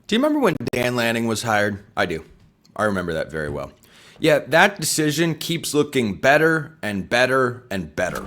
Do you remember when Dan Lanning was hired? I do. I remember that very well. Yeah, that decision keeps looking better and better and better.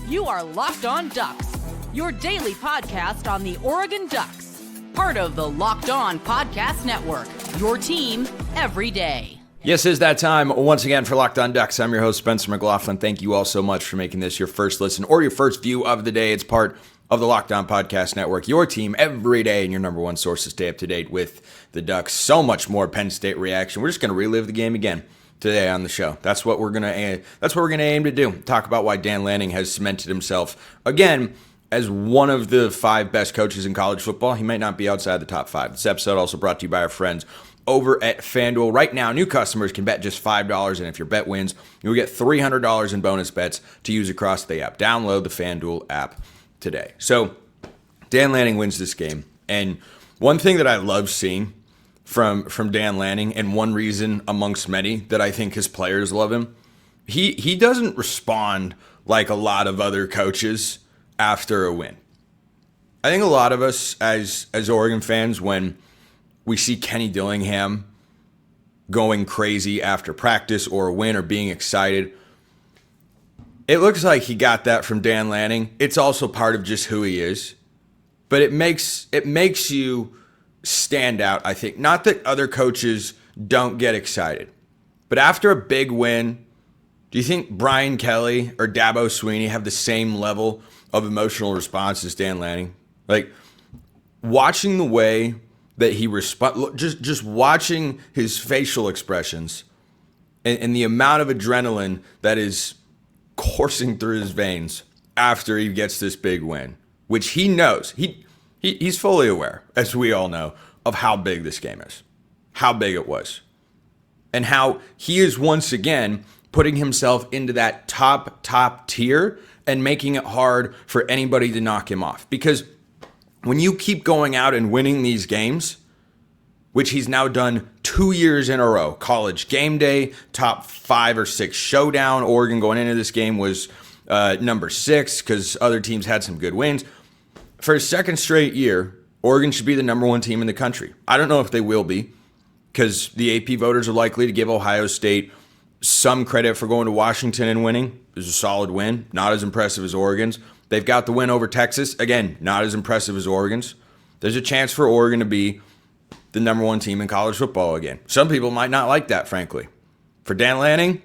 You are Locked On Ducks, your daily podcast on the Oregon Ducks. Part of the Locked On Podcast Network, your team every day. Yes, it's that time once again for Locked On Ducks. I'm your host, Spencer McLaughlin. Thank you all so much for making this your first listen or your first view of the day. It's part of the Locked On Podcast Network, your team every day and your number one source to stay up to date with the Ducks. So much more Penn State reaction. We're just going to relive the game again today on the show. That's what we're going to aim to do. Talk about why Dan Lanning has cemented himself again as one of the 5 best coaches in college football. He might not be outside the top 5. This episode also brought to you by our friends over at FanDuel. Right now, new customers can bet just $5, and if your bet wins, you'll get $300 in bonus bets to use across the app. Download the FanDuel app today. So, Dan Lanning wins this game, and one thing that I love seeing from Dan Lanning, and one reason amongst many that I think his players love him, he doesn't respond like a lot of other coaches after a win. I think a lot of us as Oregon fans, when we see Kenny Dillingham going crazy after practice or a win or being excited, it looks like he got that from Dan Lanning. It's also part of just who he is. But it makes you stand out, I think. Not that other coaches don't get excited, but after a big win, do you think Brian Kelly or Dabo Swinney have the same level of emotional response as Dan Lanning? Like, watching the way that he just watching his facial expressions and the amount of adrenaline that is coursing through his veins after he gets this big win, which he knows, he's fully aware, as we all know, of how big this game is, how big it was, and how he is once again putting himself into that top tier and making it hard for anybody to knock him off. Because when you keep going out and winning these games, which he's now done 2 years in a row, college game day, top 5 or 6 showdown. Oregon going into this game was number 6 because other teams had some good wins. For a second straight year, Oregon should be the number 1 team in the country. I don't know if they will be, because the AP voters are likely to give Ohio State some credit for going to Washington and winning. It was a solid win, not as impressive as Oregon's. They've got the win over Texas. Again, not as impressive as Oregon's. There's a chance for Oregon to be the number 1 team in college football again. Some people might not like that, frankly. For Dan Lanning,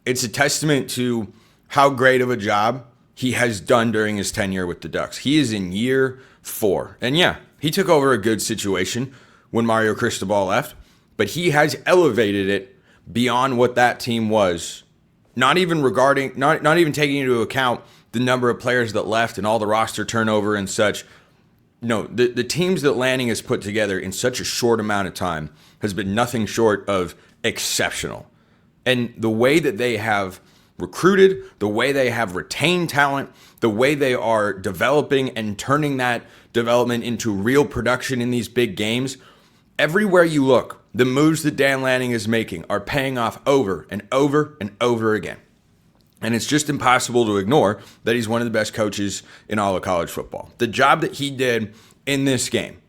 it's a testament to how great of a job he has done during his tenure with the Ducks. He is in year 4. And yeah, he took over a good situation when Mario Cristobal left, but he has elevated it beyond what that team was. Not even taking into account the number of players that left and all the roster turnover and such. No, the teams that Lanning has put together in such a short amount of time has been nothing short of exceptional. And the way that they have recruited, the way they have retained talent, the way they are developing and turning that development into real production in these big games, everywhere you look, the moves that Dan Lanning is making are paying off over and over and over again. And it's just impossible to ignore that he's one of the best coaches in all of college football. The job that he did in this game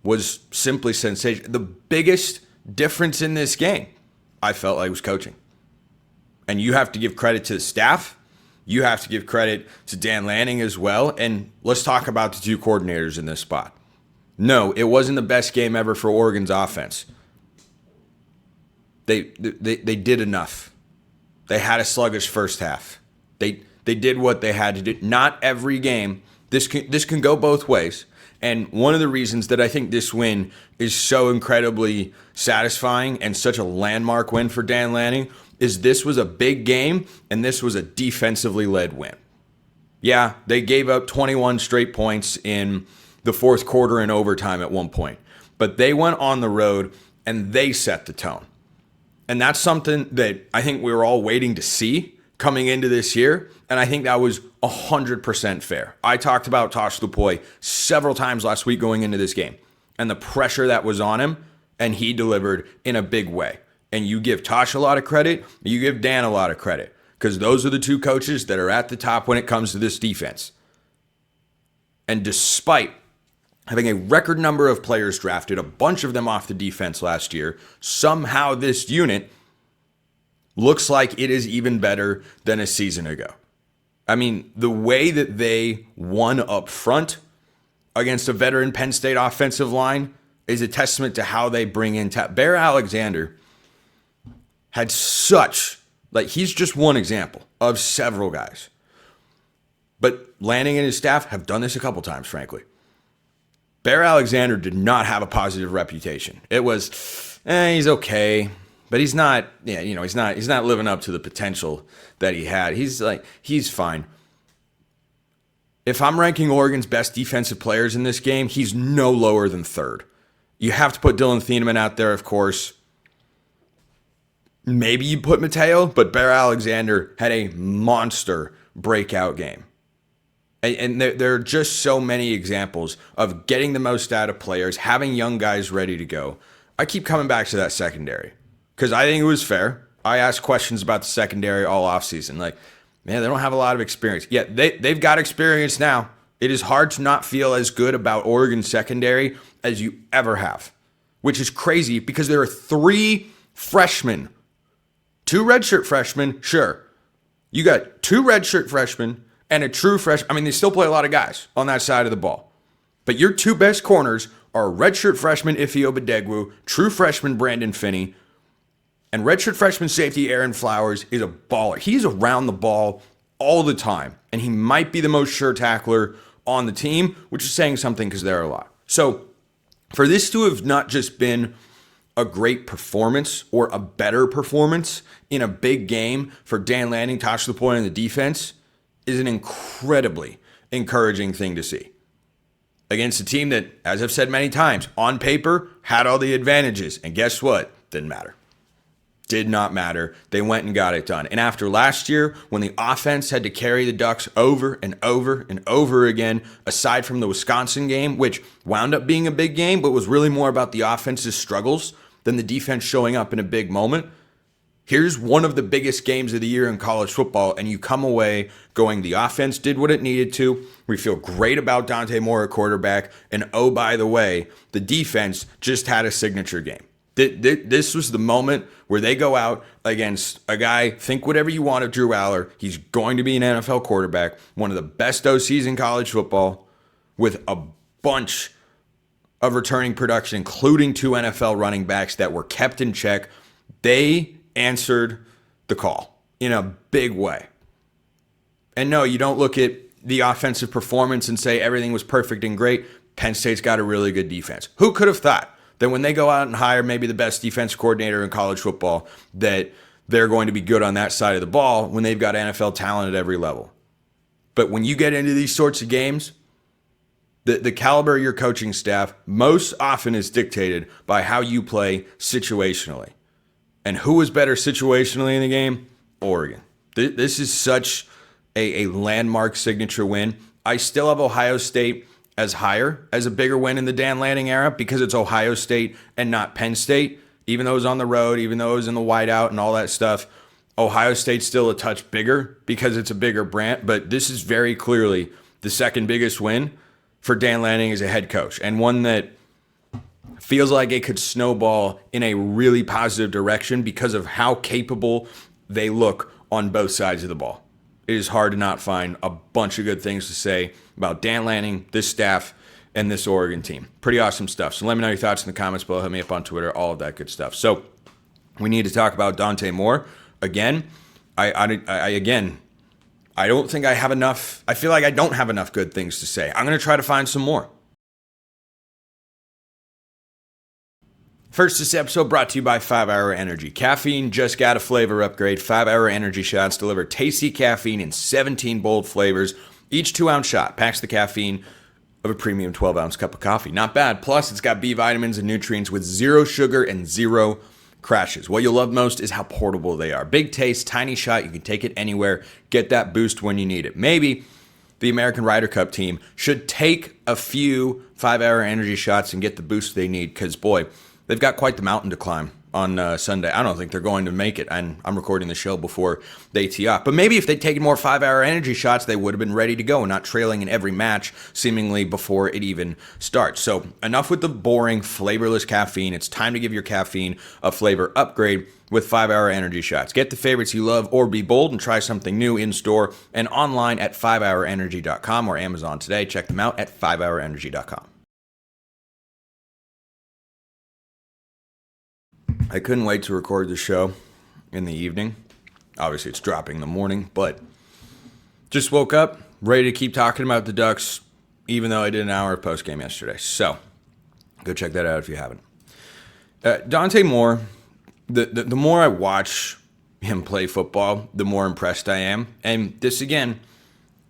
was simply sensational. The biggest difference in this game, I felt like, was coaching. And you have to give credit to the staff. You have to give credit to Dan Lanning as well. And let's talk about the 2 coordinators in this spot. No, it wasn't the best game ever for Oregon's offense. They did enough. They had a sluggish first half. They did what they had to do. Not every game. This can go both ways. And one of the reasons that I think this win is so incredibly satisfying and such a landmark win for Dan Lanning is this was a big game and this was a defensively led win. Yeah, they gave up 21 straight points in the fourth quarter and overtime at one point. But they went on the road and they set the tone. And that's something that I think we were all waiting to see coming into this year. And I think that was 100% fair. I talked about Tosh Lupoi several times last week going into this game and the pressure that was on him, and he delivered in a big way. And you give Tosh a lot of credit, you give Dan a lot of credit. because those are the two coaches that are at the top when it comes to this defense. And despite having a record number of players drafted, a bunch of them off the defense last year, somehow this unit looks like it is even better than a season ago. I mean, the way that they won up front against a veteran Penn State offensive line is a testament to how they bring in Bear Alexander had such, he's just one example of several guys. But Lanning and his staff have done this a couple times, frankly. Bear Alexander did not have a positive reputation. It was, he's okay, but he's not, he's not living up to the potential that he had. He's fine. If I'm ranking Oregon's best defensive players in this game, he's no lower than third. You have to put Dillon Thieneman out there, of course. Maybe you put Mateo, but Bear Alexander had a monster breakout game. And there are just so many examples of getting the most out of players, having young guys ready to go. I keep coming back to that secondary because I think it was fair. I asked questions about the secondary all offseason. Man, they don't have a lot of experience. Yeah, they've got experience now. It is hard to not feel as good about Oregon's secondary as you ever have, which is crazy because there are 3 freshmen, 2 redshirt freshmen, sure. You got 2 redshirt freshmen and a true freshman. I mean, they still play a lot of guys on that side of the ball. But your 2 best corners are redshirt freshman Ife Obadegwu, true freshman Brandon Finney, and redshirt freshman safety Aaron Flowers is a baller. He's around the ball all the time, and he might be the most sure tackler on the team, which is saying something because there are a lot. So for this to have not just been a great performance or a better performance in a big game for Dan Lanning, Tosh Lupoi, and the defense is an incredibly encouraging thing to see. Against a team that, as I've said many times, on paper, had all the advantages. And guess what? Didn't matter. Did not matter. They went and got it done. And after last year, when the offense had to carry the Ducks over and over and over again, aside from the Wisconsin game, which wound up being a big game, but was really more about the offense's struggles than the defense showing up in a big moment, here's one of the biggest games of the year in college football, and you come away going, the offense did what it needed to. We feel great about Dante Moore at quarterback. And oh, by the way, the defense just had a signature game. This was the moment where they go out against a guy, think whatever you want of Drew Allar. He's going to be an NFL quarterback, one of the best OCs in college football, with a bunch of returning production, including 2 NFL running backs that were kept in check. They answered the call in a big way. And no, you don't look at the offensive performance and say everything was perfect and great. Penn State's got a really good defense. Who could have thought that when they go out and hire maybe the best defense coordinator in college football, that they're going to be good on that side of the ball when they've got NFL talent at every level? But when you get into these sorts of games, the caliber of your coaching staff most often is dictated by how you play situationally. And who was better situationally in the game? Oregon. This is such a landmark signature win. I still have Ohio State as higher, as a bigger win in the Dan Lanning era because it's Ohio State and not Penn State. Even though it was on the road, even though it was in the whiteout and all that stuff, Ohio State's still a touch bigger because it's a bigger brand. But this is very clearly the second biggest win for Dan Lanning as a head coach, and one that feels like it could snowball in a really positive direction because of how capable they look on both sides of the ball. It is hard to not find a bunch of good things to say about Dan Lanning, this staff, and this Oregon team. Pretty awesome stuff. So let me know your thoughts in the comments below. Hit me up on Twitter, all of that good stuff. So we need to talk about Dante Moore. Again, I don't think I have enough. I feel like I don't have enough good things to say. I'm going to try to find some more. First, this episode brought to you by 5 Hour Energy. Caffeine just got a flavor upgrade. 5 Hour Energy shots deliver tasty caffeine in 17 bold flavors. Each 2-ounce shot packs the caffeine of a premium 12-ounce cup of coffee. Not bad. Plus, it's got B vitamins and nutrients with 0 sugar and 0 crashes. What you'll love most is how portable they are. Big taste, tiny shot. You can take it anywhere. Get that boost when you need it. Maybe the American Ryder Cup team should take a few 5 Hour Energy shots and get the boost they need because, boy, they've got quite the mountain to climb on Sunday. I don't think they're going to make it, and I'm recording the show before they tee up. But maybe if they'd taken more 5-hour energy shots, they would have been ready to go and not trailing in every match seemingly before it even starts. So enough with the boring, flavorless caffeine. It's time to give your caffeine a flavor upgrade with 5-hour energy shots. Get the favorites you love or be bold and try something new in store and online at 5hourenergy.com or Amazon today. Check them out at 5hourenergy.com. I couldn't wait to record the show in the evening. Obviously, it's dropping in the morning, but just woke up, ready to keep talking about the Ducks, even though I did an hour of postgame yesterday. So, go check that out if you haven't. Dante Moore, the more I watch him play football, the more impressed I am. And this, again,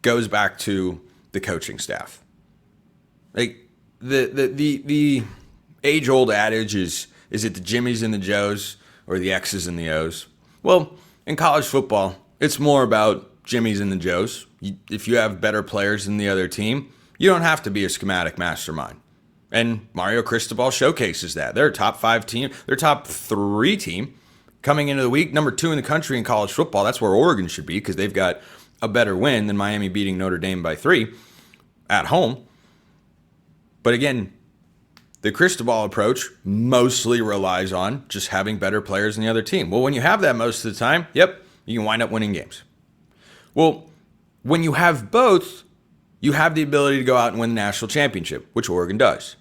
goes back to the coaching staff. Like, the age-old adage is it the Jimmies and the Joes or the X's and the O's? Well, in college football, it's more about Jimmies and the Joes. If you have better players than the other team, you don't have to be a schematic mastermind. And Mario Cristobal showcases that. They're a top 5 team. They're a top 3 team coming into the week. Number 2 in the country in college football. That's where Oregon should be because they've got a better win than Miami beating Notre Dame by 3 at home. But again, the Cristobal approach mostly relies on just having better players than the other team. Well, when you have that most of the time, you can wind up winning games. Well, when you have both, you have the ability to go out and win the national championship, which Oregon does.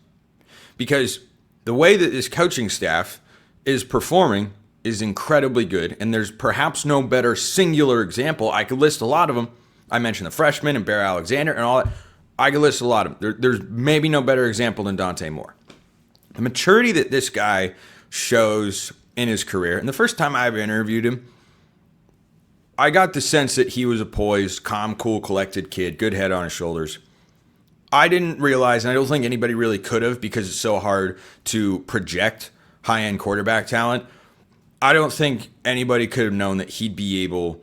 Because the way that this coaching staff is performing is incredibly good, and there's perhaps no better singular example. I could list a lot of them. I mentioned the freshman and Bear Alexander and all that. I could list a lot of them. There's maybe no better example than Dante Moore. The maturity that this guy shows in his career, and the first time I ever interviewed him, I got the sense that he was a poised, calm, cool, collected kid, good head on his shoulders. I didn't realize, and I don't think anybody really could have because it's so hard to project high-end quarterback talent. I don't think anybody could have known that he'd be able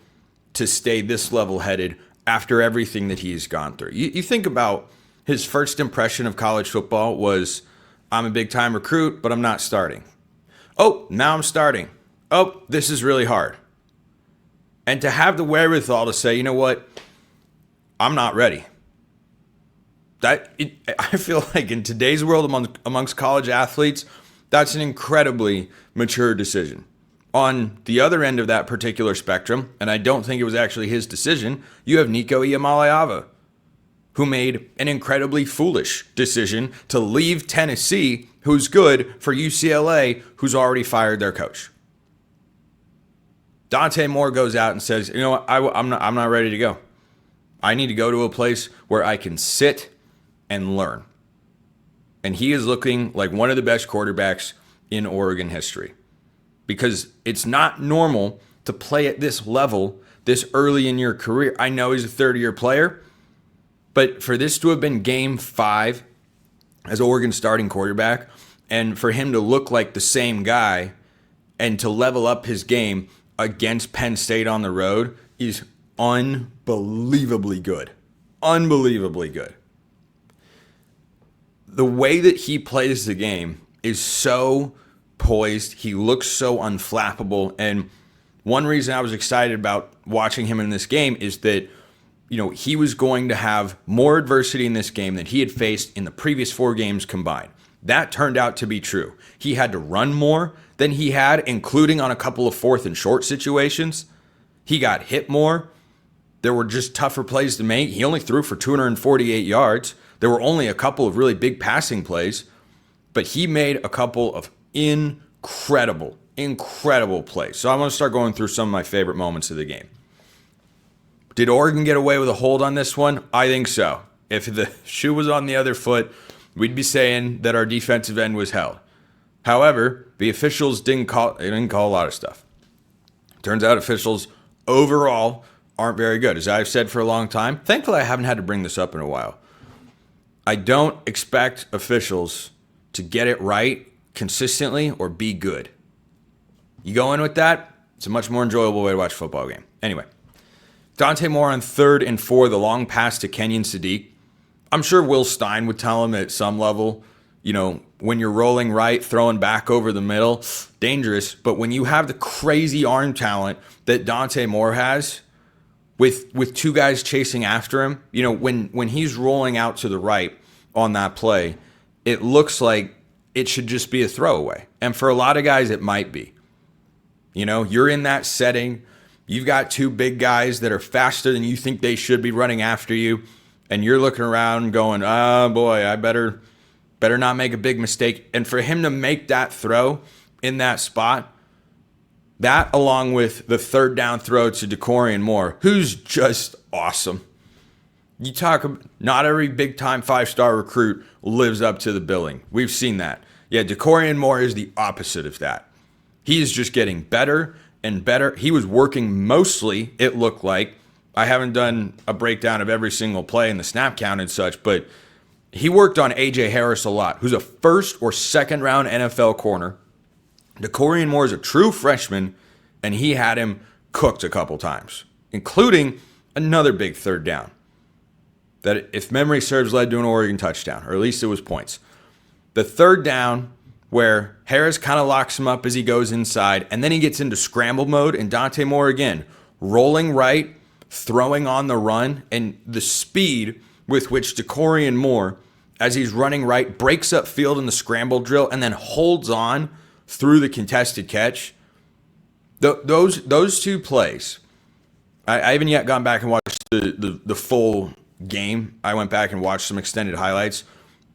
to stay this level-headed after everything that he's gone through. You think about his first impression of college football was, I'm a big-time recruit, but I'm not starting. Oh, now I'm starting. Oh, this is really hard. And to have the wherewithal to say, you know what, I'm not ready. I feel like in today's world amongst college athletes, that's an incredibly mature decision. On the other end of that particular spectrum, and I don't think it was actually his decision, you have Nico Iamaleava, who made an incredibly foolish decision to leave Tennessee, who's good, for UCLA, who's already fired their coach. Dante Moore goes out and says, you know what, I'm not ready to go. I need to go to a place where I can sit and learn. And he is looking like one of the best quarterbacks in Oregon history. Because it's not normal to play at this level this early in your career. I know he's a third-year player, but for this to have been game 5 as Oregon's starting quarterback, and for him to look like the same guy and to level up his game against Penn State on the road is unbelievably good. Unbelievably good. The way that he plays the game is so poised. He looks so unflappable. And one reason I was excited about watching him in this game is that, you know, he was going to have more adversity in this game than he had faced in the previous 4 games combined. That turned out to be true. He had to run more than he had, including on a couple of 4th and short situations. He got hit more. There were just tougher plays to make. He only threw for 248 yards. There were only a couple of really big passing plays, but he made a couple of incredible plays. So I'm going to start going through some of my favorite moments of the game. Did Oregon get away with a hold on this one? I think so. If the shoe was on the other foot, we'd be saying that our defensive end was held. However, the officials didn't call a lot of stuff. Turns out officials overall aren't very good. As I've said for a long time, thankfully I haven't had to bring this up in a while. I don't expect officials to get it right consistently or be good. You go in with that, it's a much more enjoyable way to watch a football game. Anyway, Dante Moore on 3rd and 4, the long pass to Kenyon Sadiq. I'm sure Will Stein would tell him at some level, you know, when you're rolling right, throwing back over the middle, dangerous. But when you have the crazy arm talent that Dante Moore has, with two guys chasing after him, when he's rolling out to the right on that play, it looks like it should just be a throwaway. And for a lot of guys, it might be. You're in that setting. You've got two big guys that are faster than you think they should be running after you. And you're looking around going, oh boy, I better not make a big mistake. And for him to make that throw in that spot, that, along with the third down throw to DeCorian Moore, who's just awesome. You talk about, not every big-time 5-star recruit lives up to the billing. We've seen that. Yeah, DeCorian Moore is the opposite of that. He is just getting better and better. He was working mostly, it looked like. I haven't done a breakdown of every single play and the snap count and such, but he worked on A.J. Harris a lot, who's a first or second round NFL corner. DeCorian Moore is a true freshman, and he had him cooked a couple times, including another big third down that, if memory serves, led to an Oregon touchdown, or at least it was points. The third down where Harris kind of locks him up as he goes inside, and then he gets into scramble mode, and Dante Moore again, rolling right, throwing on the run, and the speed with which DeCorian Moore, as he's running right, breaks up field in the scramble drill and then holds on through the contested catch. Those two plays, I haven't yet gone back and watched the full game. I went back and watched some extended highlights.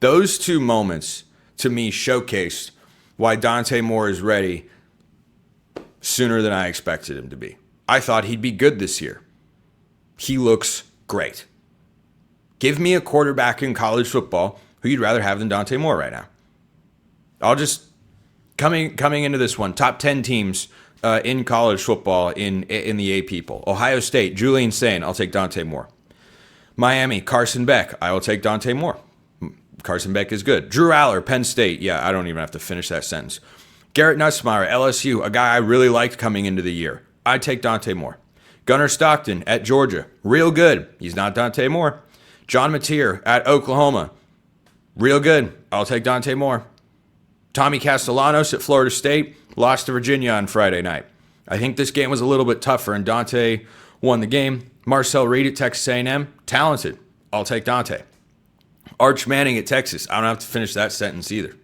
Those two moments, to me, showcased why Dante Moore is ready sooner than I expected him to be. I thought he'd be good this year. He looks great. Give me a quarterback in college football who you'd rather have than Dante Moore right now. I'll just, coming into this one, top 10 teams in college football in the AP poll. Ohio State, Julian Sain, I'll take Dante Moore. Miami, Carson Beck, I will take Dante Moore. Carson Beck is good. Drew Allar, Penn State, yeah, I don't even have to finish that sentence. Garrett Nussmeier, LSU, a guy I really liked coming into the year. I'd take Dante Moore. Gunnar Stockton at Georgia, real good. He's not Dante Moore. John Mateer at Oklahoma, real good. I'll take Dante Moore. Tommy Castellanos at Florida State, lost to Virginia on Friday night. I think this game was a little bit tougher, and Dante won the game. Marcel Reed at Texas A&M, talented. I'll take Dante. Arch Manning at Texas, I don't have to finish that sentence either.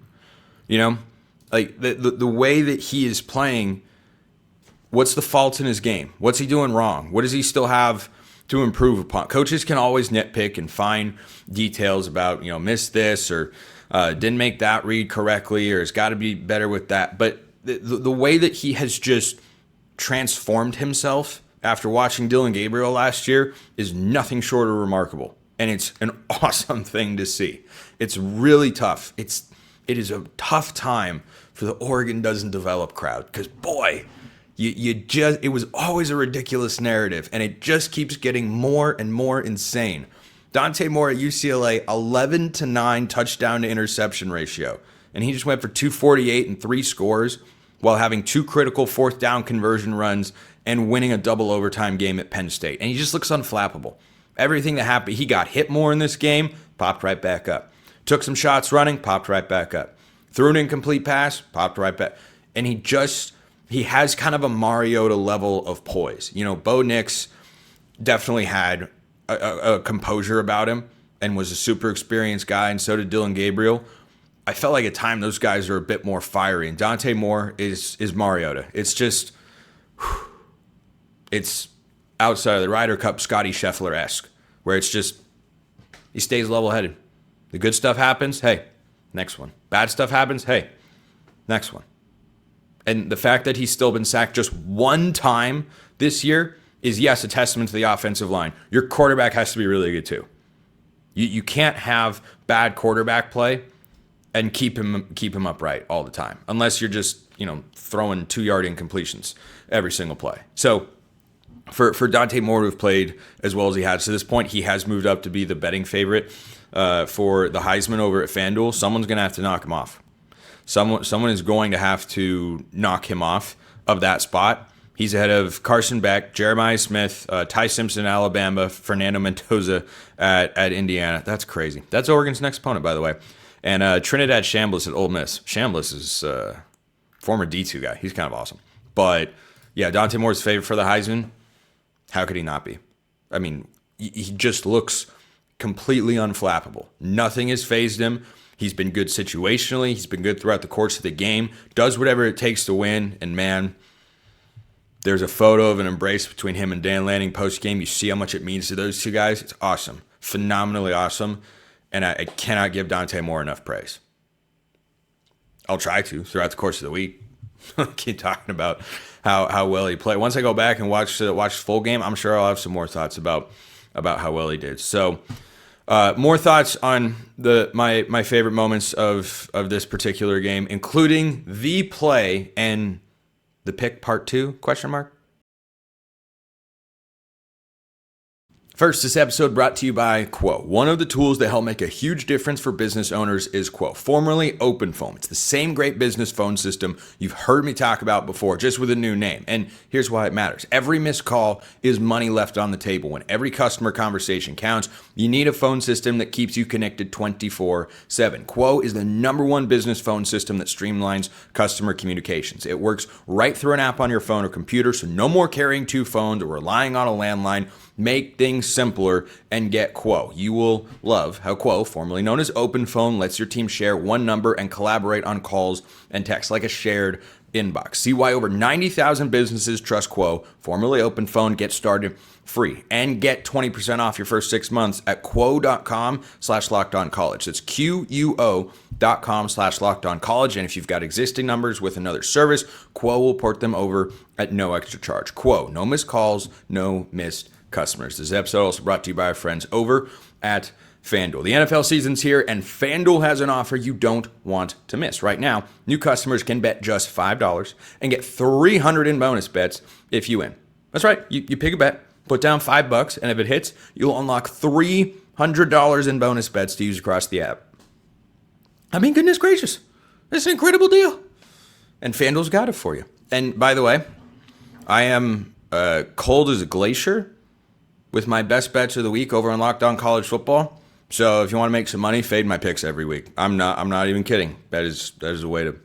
Like the way that he is playing, what's the fault in his game? What's he doing wrong? What does he still have to improve upon? Coaches can always nitpick and find details about, missed this or didn't make that read correctly or has got to be better with that. But the way that he has just transformed himself after watching Dillon Gabriel last year is nothing short of remarkable. And it's an awesome thing to see. It's really tough. It is a tough time for the Oregon doesn't develop crowd because, boy, it was always a ridiculous narrative, and it just keeps getting more and more insane. Dante Moore at UCLA, 11-9 touchdown to interception ratio, and he just went for 248 and 3 scores while having 2 critical fourth down conversion runs and winning a double overtime game at Penn State. And he just looks unflappable. Everything that happened, he got hit more in this game, popped right back up. Took some shots running, popped right back up. Threw an incomplete pass, popped right back. And he has kind of a Mariota level of poise. Bo Nix definitely had a composure about him and was a super experienced guy, and so did Dillon Gabriel. I felt like at times those guys are a bit more fiery, and Dante Moore is Mariota. It's just, it's outside of the Ryder Cup Scotty Scheffler-esque, where it's just, he stays level-headed. The good stuff happens, hey, next one. Bad stuff happens, hey, next one. And the fact that he's still been sacked just one time this year is, yes, a testament to the offensive line. Your quarterback has to be really good too. You can't have bad quarterback play and keep him upright all the time, unless you're just throwing 2-yard incompletions every single play. So for Dante Moore to have played as well as he has to this point, he has moved up to be the betting favorite for the Heisman over at FanDuel. Someone's going to have to knock him off. Someone is going to have to knock him off of that spot. He's ahead of Carson Beck, Jeremiah Smith, Ty Simpson, Alabama, Fernando Mendoza at Indiana. That's crazy. That's Oregon's next opponent, by the way. And Trinidad Chambliss at Ole Miss. Chambliss is former D2 guy. He's kind of awesome. But yeah, Dante Moore's favorite for the Heisman. How could he not be? I mean, he just looks completely unflappable. Nothing has fazed him. He's been good situationally. He's been good throughout the course of the game. Does whatever it takes to win. And man, there's a photo of an embrace between him and Dan Lanning post-game. You see how much it means to those two guys. It's awesome. Phenomenally awesome. And I cannot give Dante Moore enough praise. I'll try to throughout the course of the week. Keep talking about how well he played. Once I go back and watch the full game, I'm sure I'll have some more thoughts about how well he did. So more thoughts on my favorite moments of this particular game, including the play and the pick part 2, question mark. First, this episode brought to you by Quo. One of the tools that help make a huge difference for business owners is Quo, formerly OpenPhone. It's the same great business phone system you've heard me talk about before, just with a new name. And here's why it matters. Every missed call is money left on the table. When every customer conversation counts, you need a phone system that keeps you connected 24/7. Quo is the #1 business phone system that streamlines customer communications. It works right through an app on your phone or computer, so no more carrying 2 phones or relying on a landline. Make things simpler and get Quo. You will love how Quo, formerly known as OpenPhone, lets your team share one number and collaborate on calls and texts like a shared inbox. See why over 90,000 businesses trust Quo, formerly OpenPhone. Get started free and get 20% off your first 6 months at quo.com/lockedoncollege. That's QUO.com/lockedoncollege. And if you've got existing numbers with another service, Quo will port them over at no extra charge. Quo, no missed calls, no missed customers. This episode also brought to you by our friends over at FanDuel. The NFL season's here, and FanDuel has an offer you don't want to miss. Right now, new customers can bet just $5 and get $300 in bonus bets if you win. That's right. You pick a bet, put down $5, and if it hits, you'll unlock $300 in bonus bets to use across the app. I mean, goodness gracious. It's an incredible deal. And FanDuel's got it for you. And by the way, I am cold as a glacier with my best bets of the week over on Locked On College Football. So if you want to make some money, fade my picks every week. I'm not even kidding. That is a way to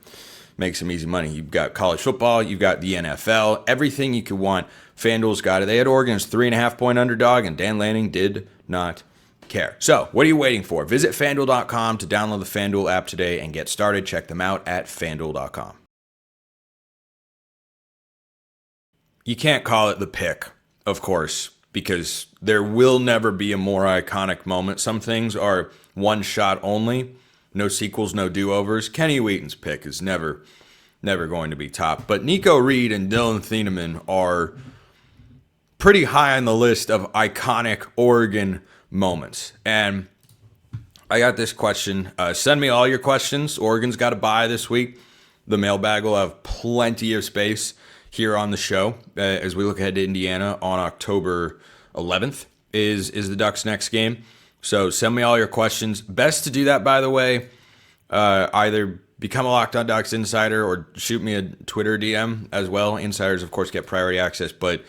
make some easy money. You've got college football, you've got the NFL, everything you could want. FanDuel's got it. They had Oregon's 3.5-point underdog, and Dan Lanning did not care. So what are you waiting for? Visit FanDuel.com to download the FanDuel app today and get started. Check them out at FanDuel.com. You can't call it the pick, of course, because there will never be a more iconic moment. Some things are one shot only. No sequels, no do-overs. Kenny Wheaton's pick is never going to be top. But Nico Reed and Dillon Thieneman are pretty high on the list of iconic Oregon moments. And I got this question. Send me all your questions. Oregon's got a bye this week. The mailbag will have plenty of space here on the show as we look ahead to Indiana on October 11th is the Ducks' next game. So send me all your questions. Best to do that, by the way, either become a Locked On Ducks insider or shoot me a Twitter DM as well. Insiders, of course, get priority access. But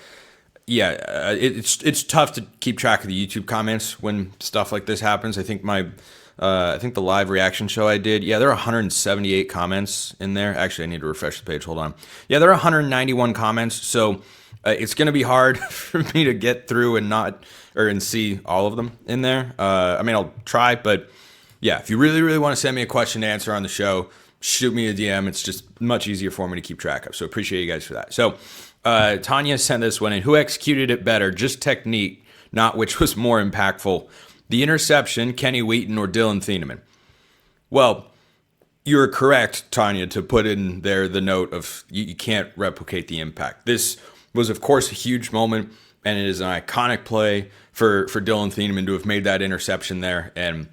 yeah, it's tough to keep track of the YouTube comments when stuff like this happens. I think the live reaction show I did, there are 178 comments in there. Actually, I need to refresh the page. Hold on. Yeah, there are 191 comments. So it's going to be hard for me to get through and see all of them in there. I mean, I'll try, but yeah, if you really, really want to send me a question to answer on the show, shoot me a DM. It's just much easier for me to keep track of. So appreciate you guys for that. So Tanya sent this one in. Who executed it better? Just technique, not which was more impactful. The interception, Kenny Wheaton or Dillon Thieneman? Well, you're correct, Tanya, to put in there the note of you can't replicate the impact. This was, of course, a huge moment, and it is an iconic play for Dillon Thieneman to have made that interception there. And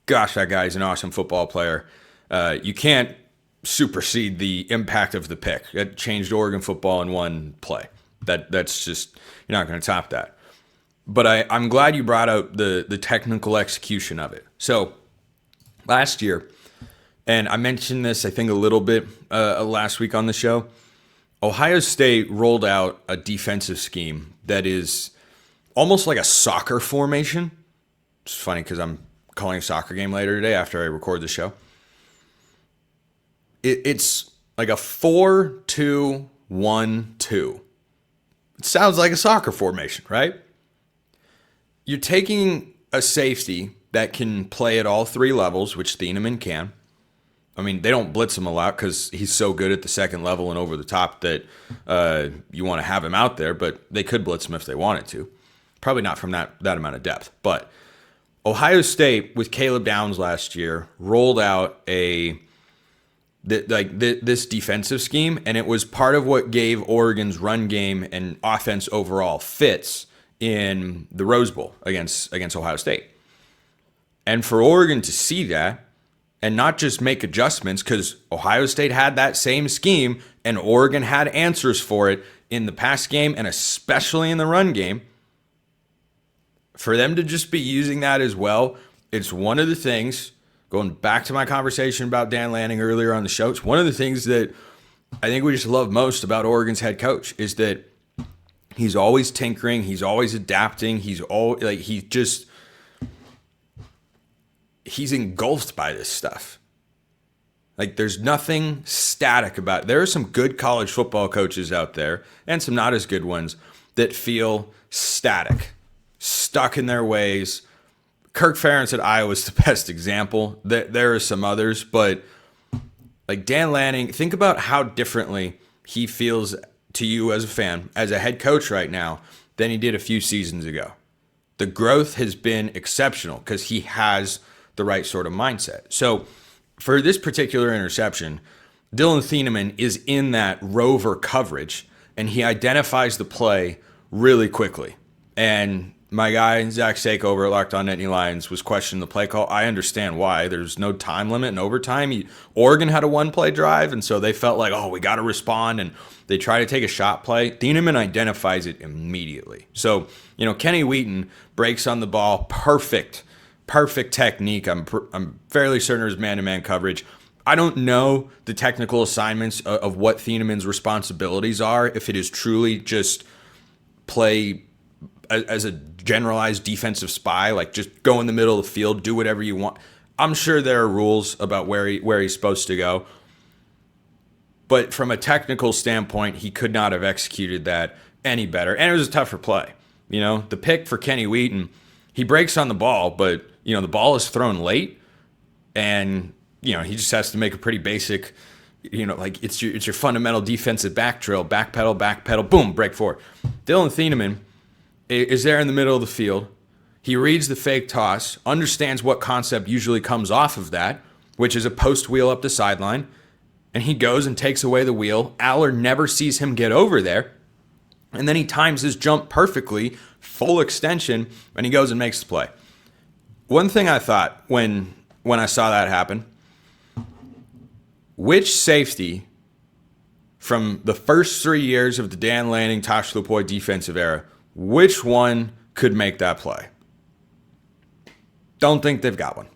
gosh, that guy's an awesome football player. You can't supersede the impact of the pick. It changed Oregon football in one play. That's just, you're not going to top that. But I'm glad you brought out the technical execution of it. So last year, and I mentioned this, I think, a little bit last week on the show, Ohio State rolled out a defensive scheme that is almost like a soccer formation. It's funny because I'm calling a soccer game later today after I record the show. It's like a 4-2-1-2. It sounds like a soccer formation, right? You're taking a safety that can play at all three levels, which Thieneman can. I mean, they don't blitz him a lot because he's so good at the second level and over the top that you want to have him out there, but they could blitz him if they wanted to. Probably not from that amount of depth. But Ohio State, with Caleb Downs last year, rolled out this defensive scheme, and it was part of what gave Oregon's run game and offense overall fits in the Rose Bowl against Ohio State. And for Oregon to see that and not just make adjustments, because Ohio State had that same scheme and Oregon had answers for it in the pass game and especially in the run game, for them to just be using that as well, it's one of the things, going back to my conversation about Dan Lanning earlier on the show, it's one of the things that I think we just love most about Oregon's head coach is that he's always tinkering, he's always adapting, he's engulfed by this stuff. Like, there's nothing static about it. There are some good college football coaches out there and some not as good ones that feel static, stuck in their ways. Kirk Ferentz at Iowa is the best example. There are some others, but like Dan Lanning, think about how differently he feels to you as a fan, as a head coach right now, than he did a few seasons ago. The growth has been exceptional because he has the right sort of mindset. So for this particular interception, Dillon Thieneman is in that rover coverage, and he identifies the play really quickly. And my guy, Zach Sake over at Locked On Nittany Lions, was questioning the play call. I understand why. There's no time limit in overtime. Oregon had a one-play drive, and so they felt like, we got to respond, and they try to take a shot play. Thieneman identifies it immediately. So, Kenny Wheaton breaks on the ball. Perfect technique. I'm fairly certain it was man-to-man coverage. I don't know the technical assignments of what Thieneman's responsibilities are, if it is truly just play as a generalized defensive spy, like just go in the middle of the field, do whatever you want. I'm sure there are rules about where he's supposed to go. But from a technical standpoint, he could not have executed that any better. And it was a tougher play. The pick for Kenny Wheaton, he breaks on the ball, but, the ball is thrown late. And, he just has to make a pretty basic, it's your fundamental defensive back drill, back pedal, boom, break forward. Dillon Thieneman is there in the middle of the field. He reads the fake toss, understands what concept usually comes off of that, which is a post wheel up the sideline, and he goes and takes away the wheel. Allar never sees him get over there, and then he times his jump perfectly, full extension, and he goes and makes the play. One thing I thought when I saw that happen, which safety from the first 3 years of the Dan Lanning, Tosh Lupoi defensive era, which one could make that play? Don't think they've got one.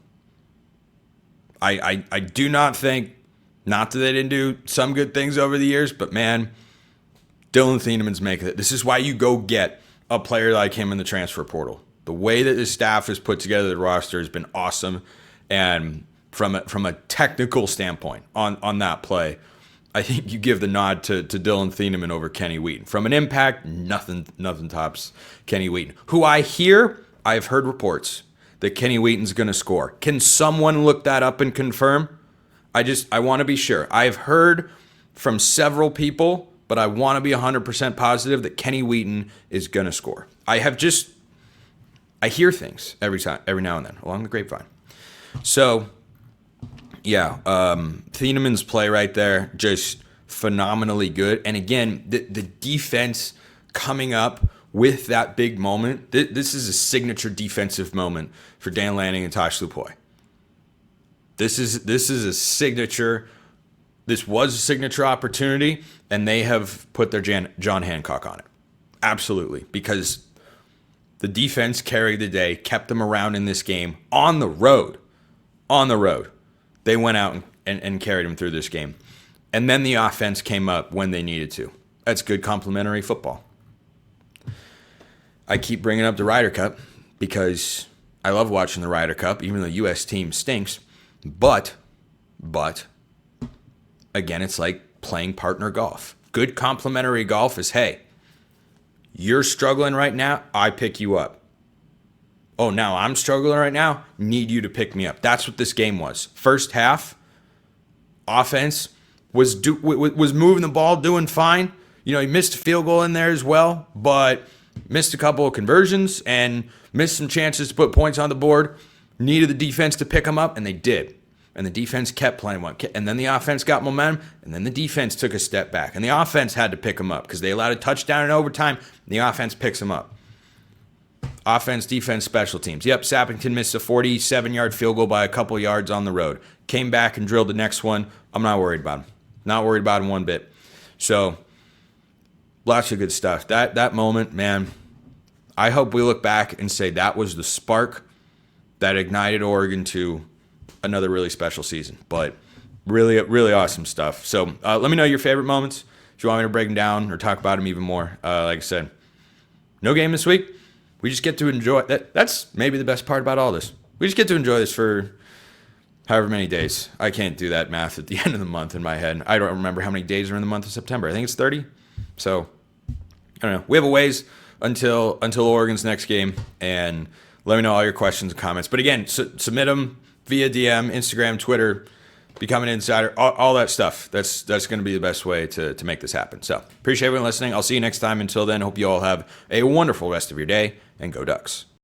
I do not think, not that they didn't do some good things over the years, but man, Dillon Thieneman's making it. This is why you go get a player like him in the transfer portal. The way that his staff has put together the roster has been awesome. And from a technical standpoint on that play, I think you give the nod to Dillon Thieneman over Kenny Wheaton. From an impact, nothing tops Kenny Wheaton, who I've heard reports that Kenny Wheaton's going to score. Can someone look that up and confirm? I want to be sure. I've heard from several people, but I want to be 100% positive that Kenny Wheaton is going to score. I hear things every now and then along the grapevine. So, yeah, Thieneman's play right there, just phenomenally good. And again, the defense coming up with that big moment, this is a signature defensive moment for Dan Lanning and Tosh Lupoi. This was a signature opportunity, and they have put their John Hancock on it. Absolutely, because the defense carried the day, kept them around in this game on the road. They went out and carried them through this game. And then the offense came up when they needed to. That's good complementary football. I keep bringing up the Ryder Cup because I love watching the Ryder Cup, even though the U.S. team stinks. But, again, it's like playing partner golf. Good complementary golf is, hey, you're struggling right now, I pick you up. Oh, now I'm struggling right now, need you to pick me up. That's what this game was. First half, offense was moving the ball, doing fine. You know, he missed a field goal in there as well, but missed a couple of conversions and missed some chances to put points on the board. Needed the defense to pick them up, and they did. And the defense kept playing one. And then the offense got momentum, and then the defense took a step back. And the offense had to pick them up because they allowed a touchdown in overtime, and the offense picks them up. Offense, defense, special teams. Yep, Sappington missed a 47-yard field goal by a couple yards on the road. Came back and drilled the next one. I'm not worried about him. Not worried about him one bit. So, lots of good stuff. That moment, man, I hope we look back and say that was the spark that ignited Oregon to another really special season. But really, really awesome stuff. So, let me know your favorite moments. If you want me to break them down or talk about them even more. Like I said, no game this week. We just get to enjoy that. That's maybe the best part about all this. We just get to enjoy this for however many days. I can't do that math at the end of the month in my head. I don't remember how many days are in the month of September. I think it's 30. So, I don't know. We have a ways until Oregon's next game. And let me know all your questions and comments. But again, submit them via DM, Instagram, Twitter, become an insider, all that stuff. That's going to be the best way to make this happen. So, appreciate everyone listening. I'll see you next time. Until then, hope you all have a wonderful rest of your day. And go Ducks.